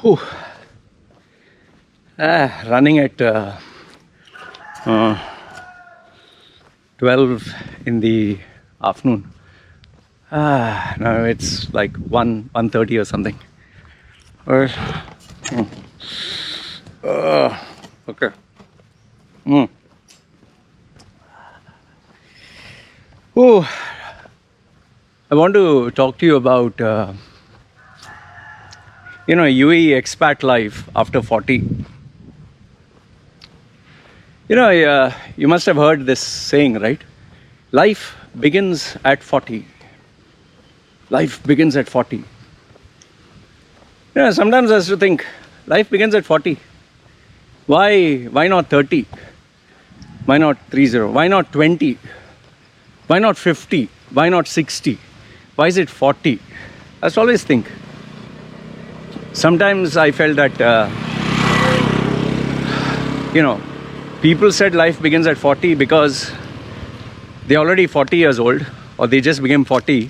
Whew. Running at 12 in the afternoon. Now it's like 1:30 or something. Okay. Oh, I want to talk to you about UAE expat life after 40. You must have heard this saying, right? Life begins at 40. Life begins at 40. Sometimes I used to think, life begins at 40. Why not 30? Why not 30? Why not 20? Why not 50? Why not 60? Why is it 40? I used to always think. Sometimes I felt that, people said life begins at 40 because they're already 40 years old, or they just became 40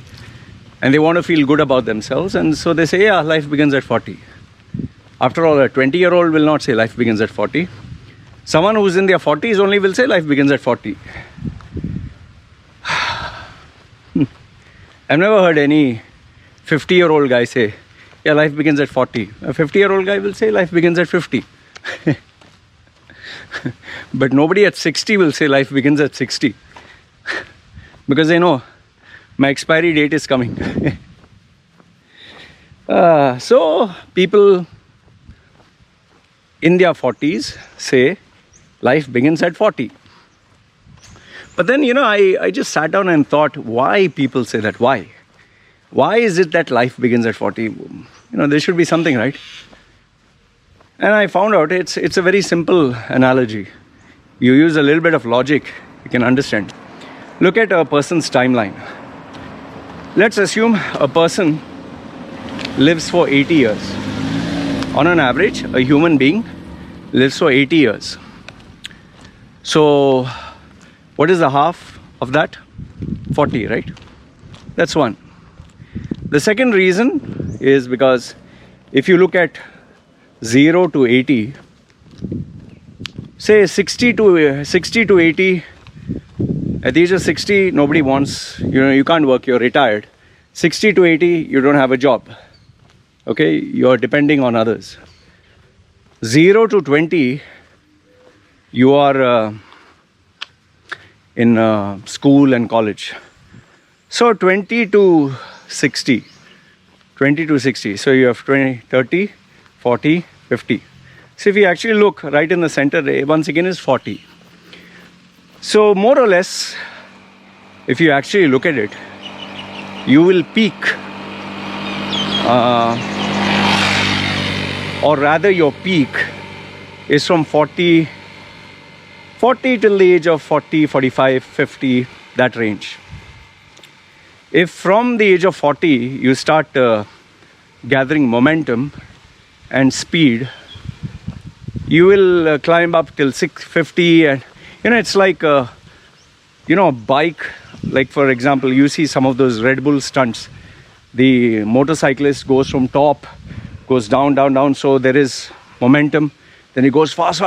and they want to feel good about themselves, and so they say, yeah, life begins at 40. After all, a 20-year-old will not say life begins at 40. Someone who's in their 40s only will say life begins at 40. I've never heard any 50-year-old guy say, yeah, life begins at 40. A 50-year-old guy will say life begins at 50. But nobody at 60 will say life begins at 60. Because they know my expiry date is coming. So people in their 40s say life begins at 40. But then, I just sat down and thought, why people say that? Why? Why is it that life begins at 40? There should be something, right? And I found out it's a very simple analogy. You use a little bit of logic, you can understand. Look at a person's timeline. Let's assume a person lives for 80 years. On an average, a human being lives for 80 years. So, what is the half of that? 40, right? That's one. The second reason is because if you look at 0 to 80, say 60 to 80, at the age of 60, nobody wants, you can't work, you're retired. 60 to 80, you don't have a job. Okay, you're depending on others. 0 to 20, you are in school and college. So 20 to 60. So you have 20, 30, 40, 50. So if you actually look right in the center, once again is 40. So more or less, if you actually look at it, you will peak, or rather your peak is from 40 till the age of 40, 45, 50, that range. If from the age of 40 you start gathering momentum and speed, you will climb up till 650, and it's like a bike. Like, for example, you see some of those Red Bull stunts. The motorcyclist goes from top, goes down, so there is momentum. Then he goes fast.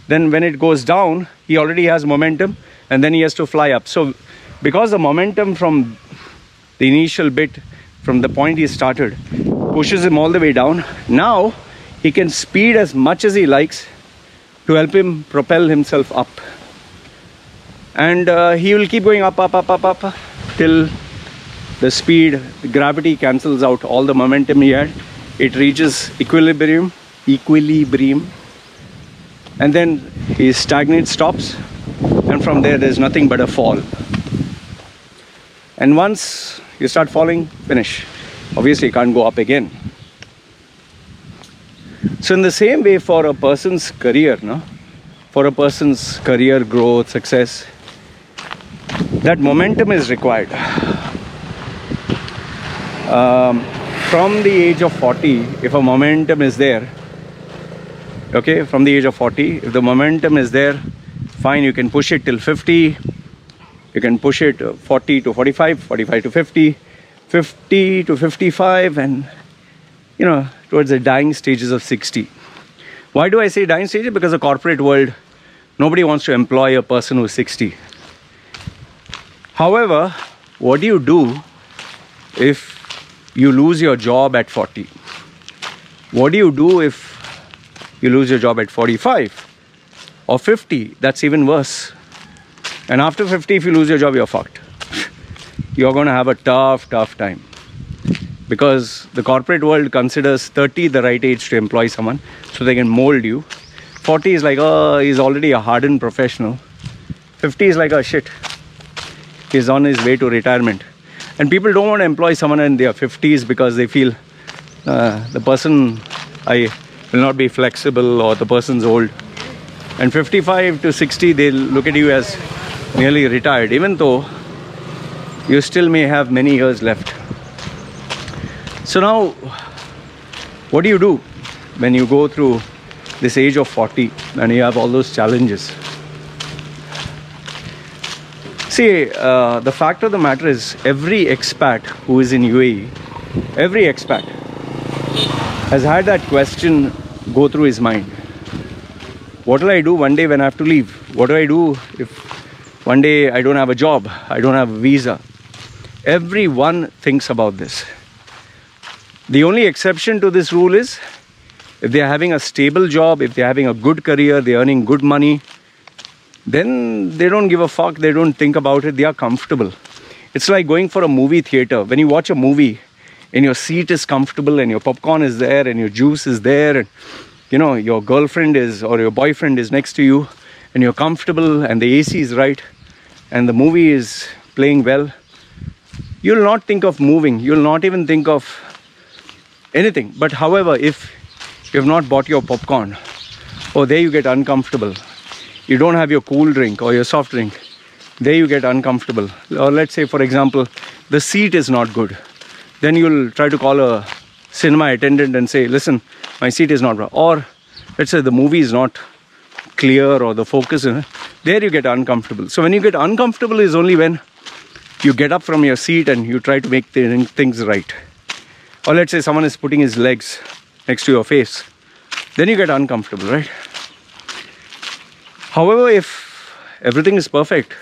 Then when it goes down, he already has momentum, and then he has to fly up. So because the momentum from the initial bit, from the point he started, pushes him all the way down, now he can speed as much as he likes to help him propel himself up. And he will keep going up till the speed, the gravity cancels out all the momentum he had. It reaches equilibrium, and then he stagnates, stops, and from there's nothing but a fall. And once you start falling, finish. Obviously you can't go up again. So in the same way, for a person's career, for a person's career growth, success, that momentum is required. From the age of 40, if a momentum is there, okay, from the age of 40, if the momentum is there, fine, you can push it till 50, you can push it 40 to 45, 45 to 50, 50 to 55, and towards the dying stages of 60. Why do I say dying stages? Because the corporate world, nobody wants to employ a person who's 60. However, what do you do if you lose your job at 40? What do you do if you lose your job at 45 or 50? That's even worse. And after 50, if you lose your job, you're fucked. You're going to have a tough time. Because the corporate world considers 30 the right age to employ someone, so they can mold you. 40 is like, oh, he's already a hardened professional. 50 is like, oh shit, he's on his way to retirement. And people don't want to employ someone in their 50s because they feel the person will not be flexible, or the person's old. And 55 to 60, they look at you as nearly retired, even though you still may have many years left. So now, what do you do when you go through this age of 40 and you have all those challenges? See, the fact of the matter is, every expat who is in UAE, every expat has had that question go through his mind. What will I do one day when I have to leave? What do I do if one day I don't have a job, I don't have a visa? Everyone thinks about this. The only exception to this rule is if they're having a stable job, if they're having a good career, they're earning good money, then they don't give a fuck, they don't think about it, they are comfortable. It's like going for a movie theater. When you watch a movie and your seat is comfortable and your popcorn is there and your juice is there, and you know your girlfriend is or your boyfriend is next to you and you're comfortable and the AC is right and the movie is playing well, you'll not think of moving, you'll not even think of anything. But however, if you have not bought your popcorn, or there you get uncomfortable, you don't have your cool drink or your soft drink, there you get uncomfortable. Or let's say, for example, the seat is not good, then you'll try to call a cinema attendant and say, listen, my seat is not right. Or let's say the movie is not clear or the focus, there you get uncomfortable. So when you get uncomfortable is only when you get up from your seat and you try to make things right. Or let's say someone is putting his legs next to your face, then you get uncomfortable, right? However, if everything is perfect,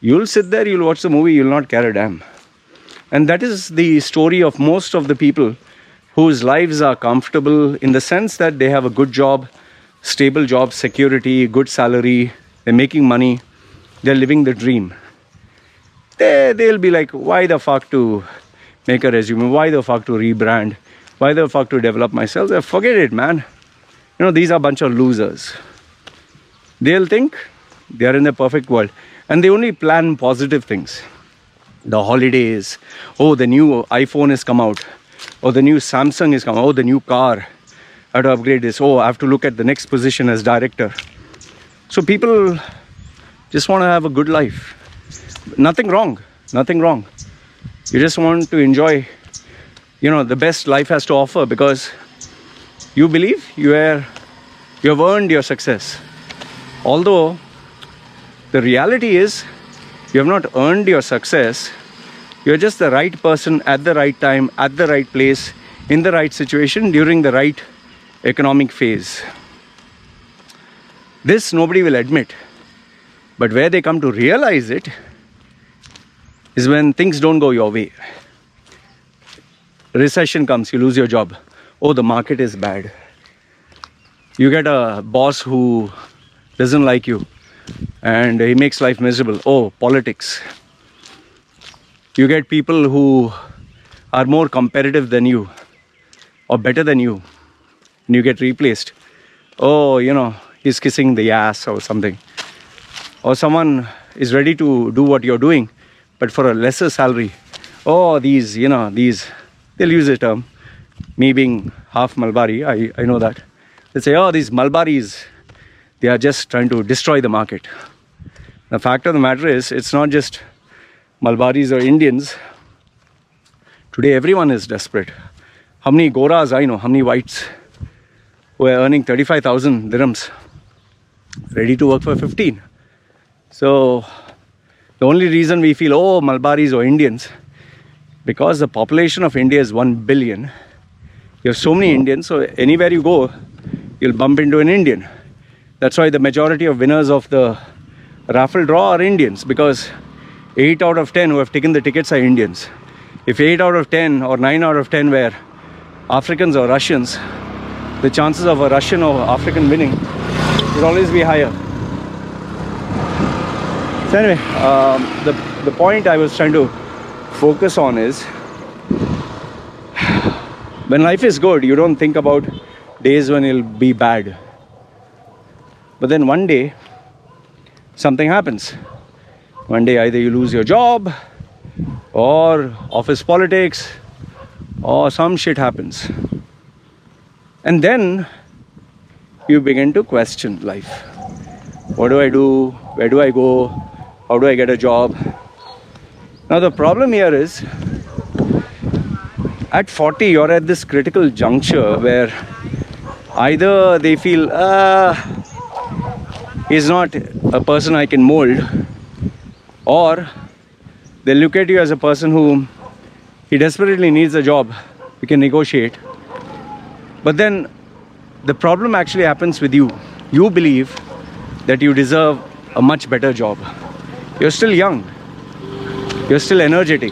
you'll sit there, you'll watch the movie, you'll not care a damn. And that is the story of most of the people whose lives are comfortable, in the sense that they have a good job, stable job, security, good salary, they're making money, they're living the dream. They'll be like, why the fuck to make a resume? Why the fuck to rebrand? Why the fuck to develop myself? Forget it, man. You know, these are a bunch of losers. They'll think they are in the perfect world. And they only plan positive things. The holidays. Oh, the new iPhone has come out. Or the new Samsung is coming. Oh, the new car. I have to upgrade this. Oh, I have to look at the next position as director. So people just want to have a good life. Nothing wrong. Nothing wrong. You just want to enjoy, you know, the best life has to offer, because you believe you have earned your success. Although the reality is you have not earned your success. You're just the right person at the right time, at the right place, in the right situation, during the right economic phase. This nobody will admit. But where they come to realize it is when things don't go your way. Recession comes, you lose your job. Oh, the market is bad. You get a boss who doesn't like you and he makes life miserable. Oh, politics. You get people who are more competitive than you or better than you, and you get replaced. Oh, you know, he's kissing the ass or something. Or someone is ready to do what you're doing, but for a lesser salary. Oh, they'll use a term, me being half Malbari, I know that. They say, oh, these Malbaris, they are just trying to destroy the market. The fact of the matter is, it's not just Malbaris or Indians. Today, everyone is desperate. How many Goras I know, how many whites who are earning 35,000 dirhams, ready to work for 15. So, the only reason we feel, oh, Malbaris or Indians, because the population of India is 1 billion, You have so many Indians, so anywhere you go, you'll bump into an Indian. That's why the majority of winners of the raffle draw are Indians, because 8 out of 10 who have taken the tickets are Indians. If 8 out of 10 or 9 out of 10 were Africans or Russians, the chances of a Russian or African winning would always be higher. So anyway, the point I was trying to focus on is, when life is good, you don't think about days when it'll be bad. But then one day, something happens. One day either you lose your job, or office politics, or some shit happens. And then you begin to question life. What do I do? Where do I go? How do I get a job? Now the problem here is, at 40 you're at this critical juncture where either they feel he's not a person I can mold, or they look at you as a person who he desperately needs a job, we can negotiate. But then the problem actually happens with you. You believe that you deserve a much better job. You're still young, you're still energetic,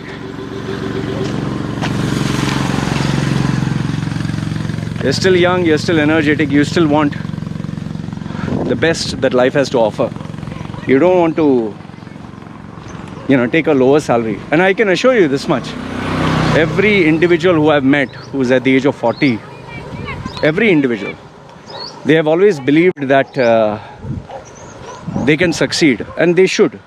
you're still young, you're still energetic, you still want the best that life has to offer. You don't want to, take a lower salary. And I can assure you this much: every individual who I've met who's at the age of 40, every individual, they have always believed that they can succeed, and they should.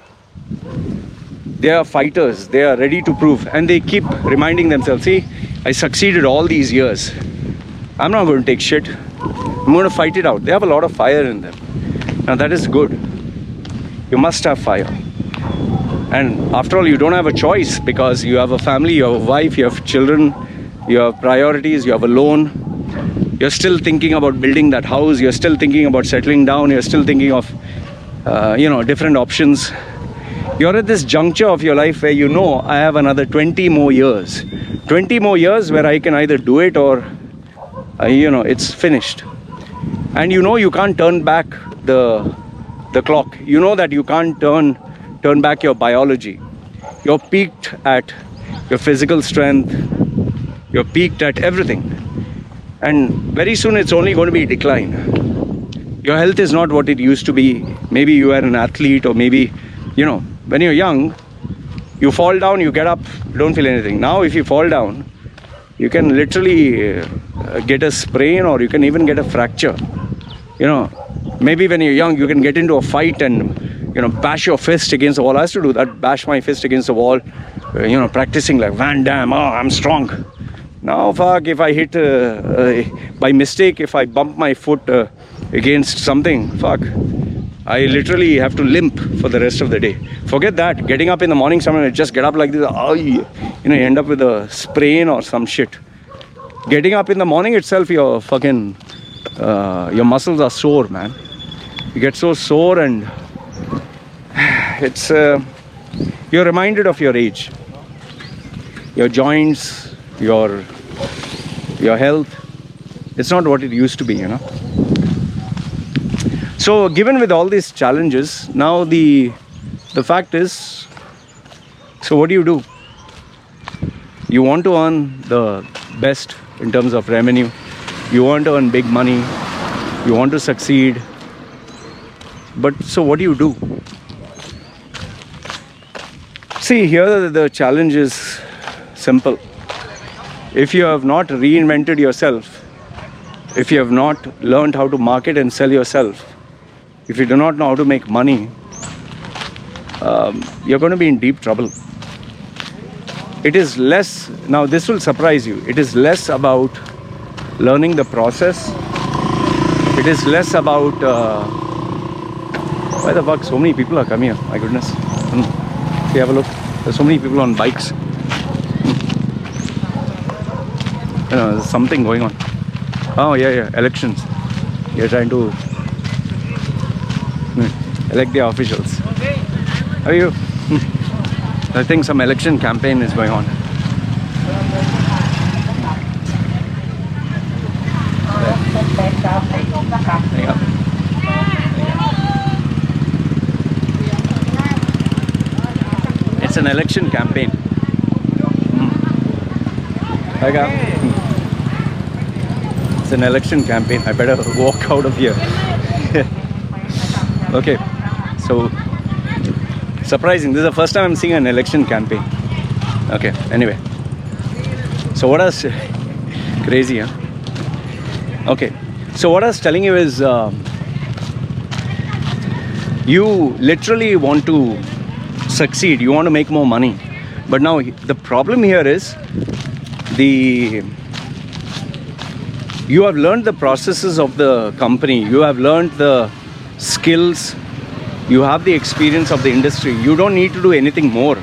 They are fighters, they are ready to prove, and they keep reminding themselves, see, I succeeded all these years, I'm not going to take shit, I'm going to fight it out. They have a lot of fire in them. Now that is good. You must have fire. And after all, you don't have a choice, because you have a family, you have a wife, you have children, you have priorities, you have a loan. You're still thinking about building that house, you're still thinking about settling down, you're still thinking of different options. You're at this juncture of your life where I have another 20 more years. 20 more years where I can either do it or, it's finished. And you can't turn back the clock. You know that you can't turn back your biology. You're peaked at your physical strength. You're peaked at everything. And very soon it's only going to be decline. Your health is not what it used to be. Maybe you are an athlete, or maybe, when you're young, you fall down, you get up, you don't feel anything. Now if you fall down, you can literally get a sprain, or you can even get a fracture. Maybe when you're young, you can get into a fight and, bash your fist against the wall. I used to do that, bash my fist against the wall, practicing like Van Damme, I'm strong. Now, fuck, if I hit, by mistake, if I bump my foot against something, fuck, I literally have to limp for the rest of the day. Forget that. Getting up in the morning, someone just get up like this, you end up with a sprain or some shit. Getting up in the morning itself, your fucking, your muscles are sore, man. You get so sore, and it's, you're reminded of your age. Your joints, your health, it's not what it used to be, So given with all these challenges, now the fact is, so what do? You want to earn the best in terms of revenue, you want to earn big money, you want to succeed, but so what do? See, here the challenge is simple. If you have not reinvented yourself, if you have not learned how to market and sell yourself, if you do not know how to make money, you're going to be in deep trouble. It is less, now this will surprise you, it is less about learning the process. It is less about, why the fuck so many people are coming here, my goodness. See, have a look, there's so many people on bikes. There's something going on. Oh yeah, elections. You're trying to elect the officials. How are you? I think some election campaign is going on. election campaign. Hi, Gav. It's an election campaign. I better walk out of here. Okay. So, surprising. This is the first time I'm seeing an election campaign. Okay. Anyway. So, what else? Crazy, huh? Okay. So, what I was telling you is you literally want to succeed. You want to make more money. But now, the problem here is you have learned the processes of the company, you have learned the skills, you have the experience of the industry. You don't need to do anything more.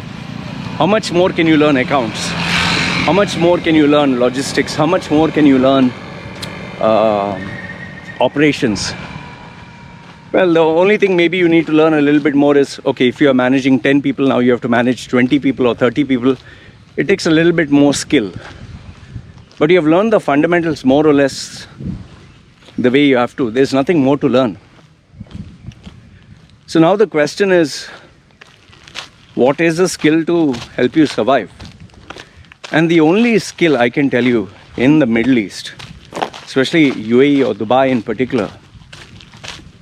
How much more can you learn accounts? How much more can you learn logistics? How much more can you learn operations? Well, the only thing maybe you need to learn a little bit more is, okay, if you are managing 10 people, now you have to manage 20 people or 30 people. It takes a little bit more skill. But you have learned the fundamentals more or less the way you have to. There's nothing more to learn. So now the question is, what is a skill to help you survive? And the only skill I can tell you in the Middle East, especially UAE or Dubai in particular,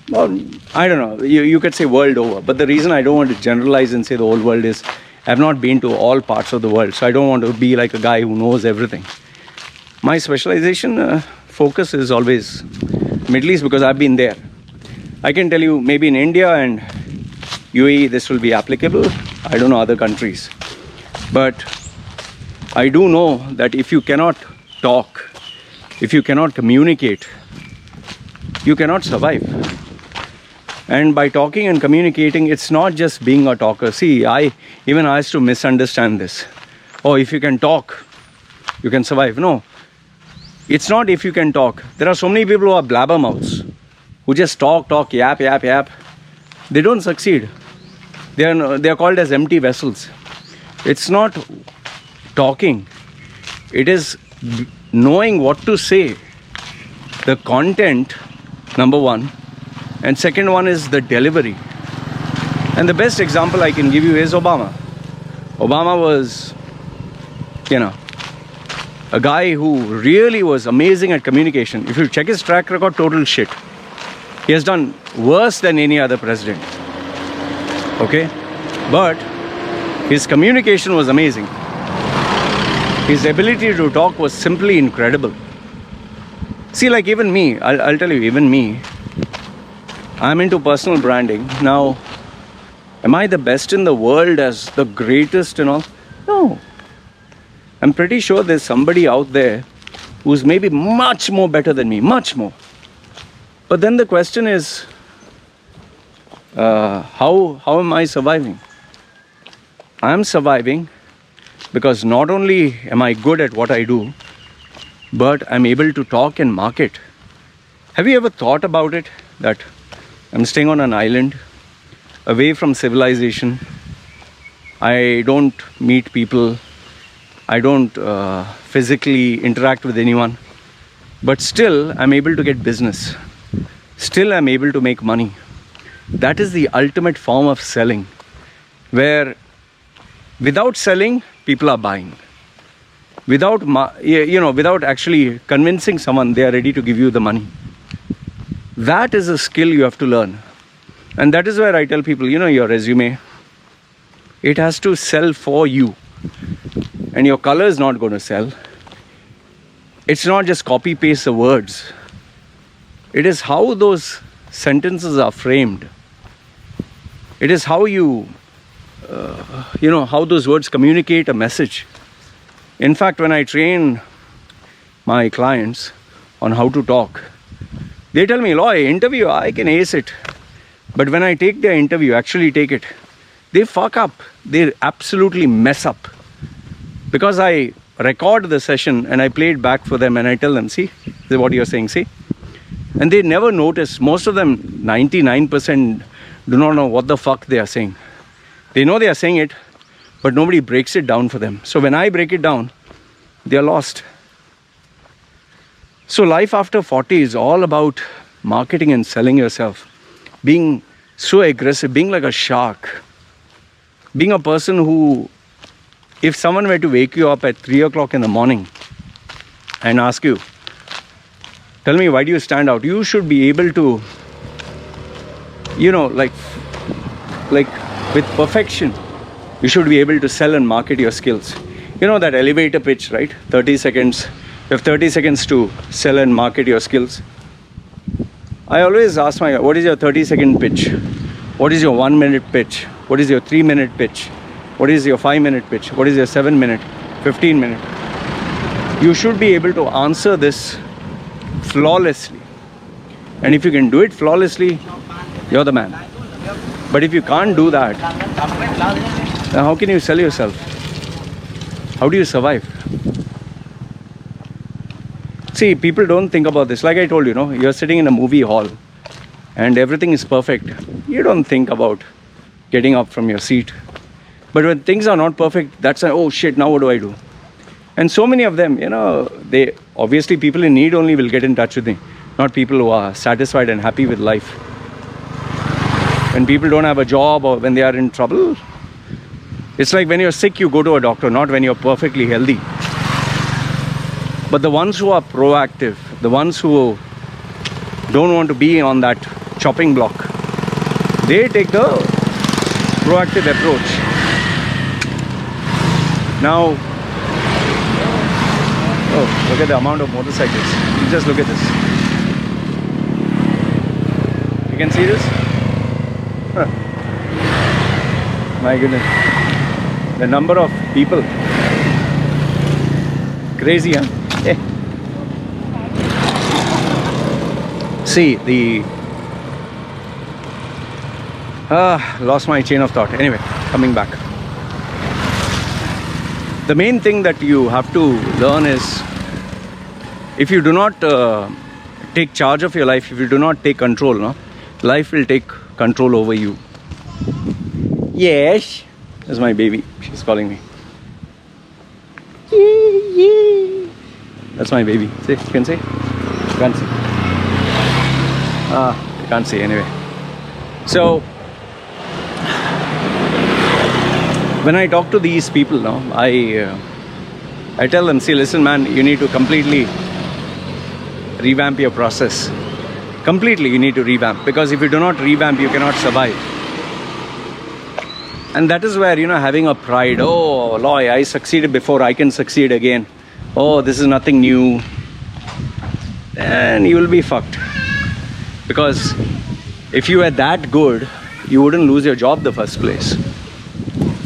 well, I don't know, you could say world over. But the reason I don't want to generalize and say the whole world is, I've not been to all parts of the world. So I don't want to be like a guy who knows everything. My specialization focus is always Middle East because I've been there. I can tell you maybe in India and UAE this will be applicable. I don't know other countries. But I do know that if you cannot talk, if you cannot communicate, you cannot survive. And by talking and communicating, it's not just being a talker. See, I used to misunderstand this. Oh, if you can talk, you can survive. No. It's not if you can talk. There are so many people who are blabbermouths, who just talk, yap. They don't succeed. They are called as empty vessels. It's not talking. It is knowing what to say. The content, number one. And second one is the delivery. And the best example I can give you is Obama. Obama was, a guy who really was amazing at communication. If you check his track record, total shit. He has done worse than any other president. Okay? But his communication was amazing. His ability to talk was simply incredible. See, like even me, I'll tell you, even me, I'm into personal branding. Now, am I the best in the world as the greatest and all? No. I'm pretty sure there's somebody out there who's maybe much more better than me, much more. But then the question is, how am I surviving? I'm surviving because not only am I good at what I do, but I'm able to talk and market. Have you ever thought about it, that I'm staying on an island, away from civilization. I don't meet people. I don't physically interact with anyone. But still, I'm able to get business. Still, I'm able to make money. That is the ultimate form of selling, where without selling, people are buying. Without actually convincing someone, they are ready to give you the money. That is a skill you have to learn. And that is where I tell people, your resume, it has to sell for you. And your color is not going to sell. It's not just copy paste the words. It is how those sentences are framed. It is how how those words communicate a message. In fact, when I train my clients on how to talk, they tell me, Loy, interview, I can ace it. But when I take their interview, actually take it, they fuck up. They absolutely mess up. Because I record the session and I play it back for them and I tell them, see, this is what you're saying, see? And they never notice. Most of them, 99%, do not know what the fuck they are saying. They know they are saying it, but nobody breaks it down for them. So when I break it down, they are lost. So life after 40 is all about marketing and selling yourself. Being so aggressive, being like a shark. Being a person who if someone were to wake you up at 3 o'clock in the morning and ask you, tell me, why do you stand out? You should be able to, like with perfection, you should be able to sell and market your skills. You know that elevator pitch, right? 30 seconds. You have 30 seconds to sell and market your skills. I always ask what is your 30-second pitch? What is your 1-minute pitch? What is your 3-minute pitch? What is your 5-minute pitch? What is your 7-minute, 15-minute? You should be able to answer this flawlessly. And if you can do it flawlessly, you're the man. But if you can't do that, then how can you sell yourself? How do you survive? See, people don't think about this. Like I told you, you're sitting in a movie hall and everything is perfect. You don't think about getting up from your seat. But when things are not perfect, that's oh shit, now what do I do? And so many of them, they obviously, people in need only will get in touch with me, not people who are satisfied and happy with life. When people don't have a job or when they are in trouble, it's like when you're sick, you go to a doctor, not when you're perfectly healthy. But the ones who are proactive, the ones who don't want to be on that chopping block, they take the proactive approach. Now, oh, look at the amount of motorcycles. You just look at this. You can see this? Huh. My goodness. The number of people. Crazy, huh? Eh. See, lost my chain of thought. Anyway, coming back. The main thing that you have to learn is, if you do not take charge of your life, if you do not take control, life will take control over you. Yes, that's my baby. She's calling me. That's my baby. See, you can see? You can't see. You can't see anyway. So, when I talk to these people I tell them, see, listen man, you need to completely revamp your process. Completely you need to revamp, because if you do not revamp, you cannot survive. And that is where, having a pride, oh Loy, I succeeded before, I can succeed again. Oh, this is nothing new. Then you will be fucked. Because if you were that good, you wouldn't lose your job the first place.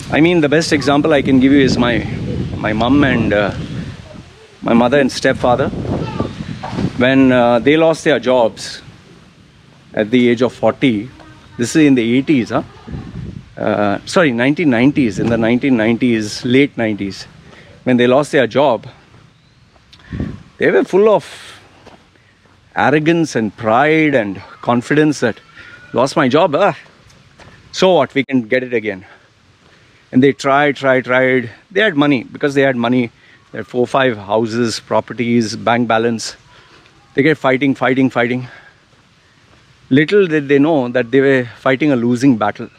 I mean, the best example I can give you is my mum and my mother and stepfather. When they lost their jobs at the age of 40, this is in the 80s, 1990s, in the 1990s, late 90s, when they lost their job, they were full of arrogance and pride and confidence that, lost my job, so what, we can get it again. And they tried. They had money, because they had money. They had 4 or 5 houses, properties, bank balance. They kept fighting. Little did they know that they were fighting a losing battle.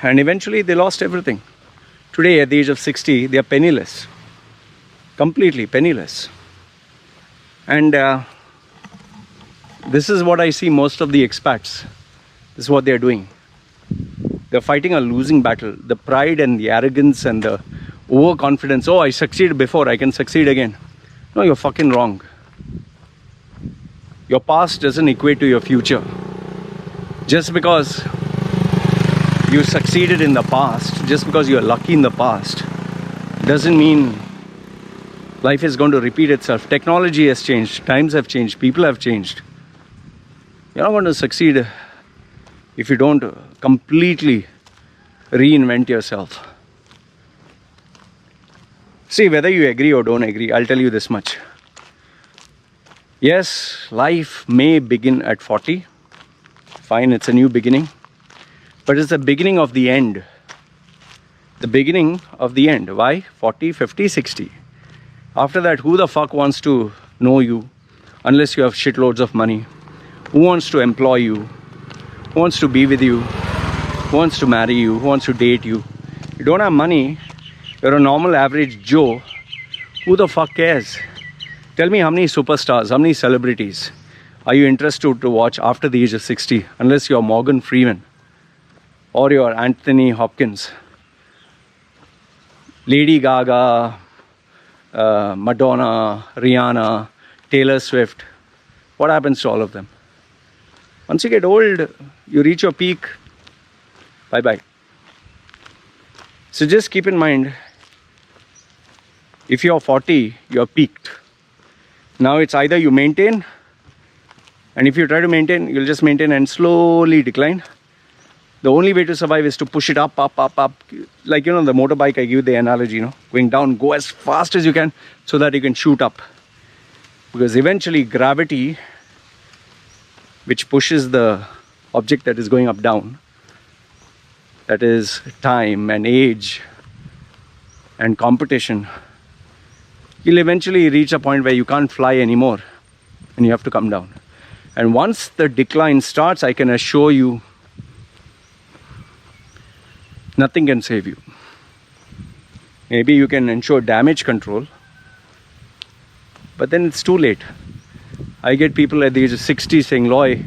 And eventually they lost everything. Today, at the age of 60, they are penniless. Completely penniless. And this is what I see most of the expats. This is what they are doing. They're fighting a losing battle. The pride and the arrogance and the overconfidence. Oh, I succeeded before, I can succeed again. No, you're fucking wrong. Your past doesn't equate to your future. Just because you succeeded in the past, just because you're lucky in the past, doesn't mean life is going to repeat itself. Technology has changed, times have changed, people have changed. You're not going to succeed if you don't completely reinvent yourself. See, whether you agree or don't agree, I'll tell you this much. Yes, life may begin at 40. Fine, it's a new beginning. But it's the beginning of the end. The beginning of the end. Why? 40, 50, 60. After that, who the fuck wants to know you unless you have shitloads of money? Who wants to employ you? Who wants to be with you? Who wants to marry you? Who wants to date you? You don't have money, you're a normal average Joe, who the fuck cares? Tell me how many superstars, how many celebrities are you interested to watch after the age of 60, unless you're Morgan Freeman or you're Anthony Hopkins, Lady Gaga, Madonna, Rihanna, Taylor Swift. What happens to all of them? Once you get old, you reach your peak, bye-bye. So just keep in mind, if you're 40, you're peaked. Now it's either you maintain, and if you try to maintain, you'll just maintain and slowly decline. The only way to survive is to push it up, up, up, up. Like, the motorbike, I give the analogy, going down, go as fast as you can so that you can shoot up. Because eventually gravity, which pushes the object that is going up down, that is time and age and competition, you'll eventually reach a point where you can't fly anymore and you have to come down. And once the decline starts, I can assure you, nothing can save you. Maybe you can ensure damage control, but then it's too late. I get people at the age of 60 saying, Loy, do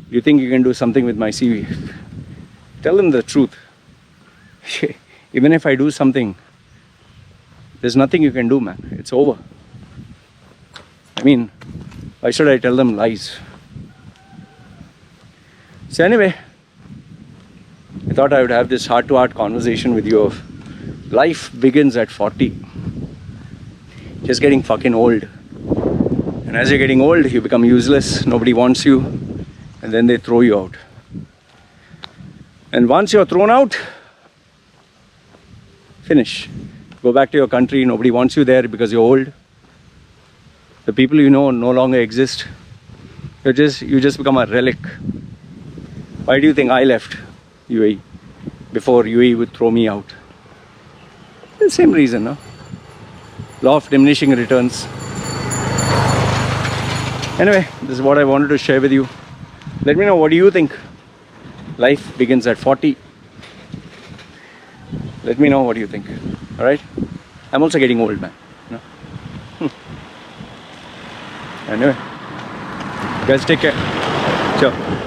you think you can do something with my CV? Tell them the truth. Even if I do something, there's nothing you can do, man. It's over. I mean, why should I tell them lies? So anyway, I thought I would have this heart-to-heart conversation with you of life begins at 40. Just getting fucking old. And as you're getting old, you become useless. Nobody wants you. And then they throw you out. And once you're thrown out, finish. Go back to your country. Nobody wants you there because you're old. The people you know no longer exist. You just become a relic. Why do you think I left UAE before UAE would throw me out? The same reason, no? Law of diminishing returns. Anyway, this is what I wanted to share with you. Let me know, what do you think? Life begins at 40. Let me know what you think. Alright? I'm also getting old, man. Anyway, guys, take care. Ciao.